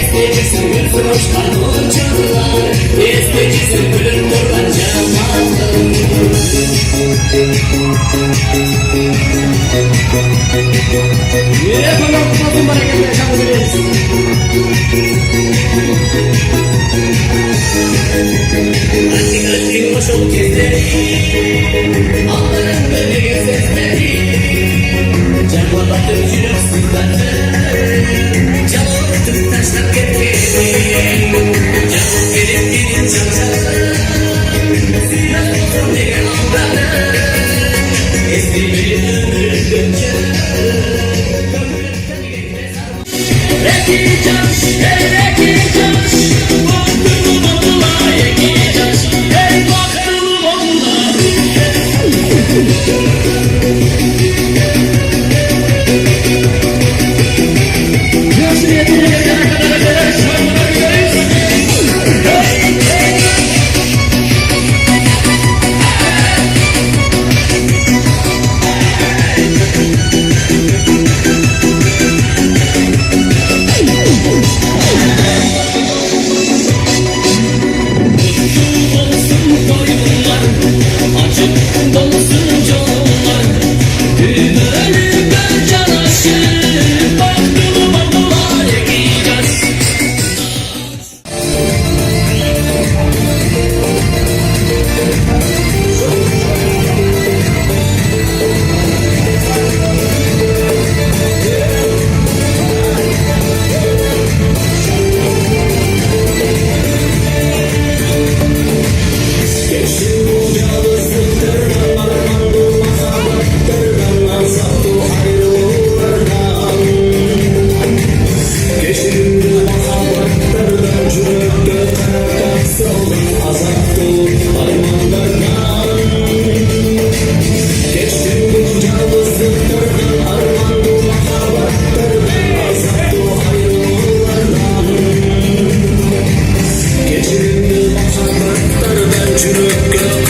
Eskicisi yüzü hoştan uçurlar, eskicisi gülüp durgan cemaatım. Yapalım kutlasın bereketli yaşamınız. Açık açık hoş ol gezleri, ağların böyle sesleri. Cemaat öpücük sizlerle, cevap tutup taşlap getirin. Cevap verip gidin çarşaflara, silah olsun diye aldanır. Eski bir ömrümce, ömrümden geçmez artık. Rekicaz, hey rekicaz, baktım okula yekicaz, hey baktım okula. Çürük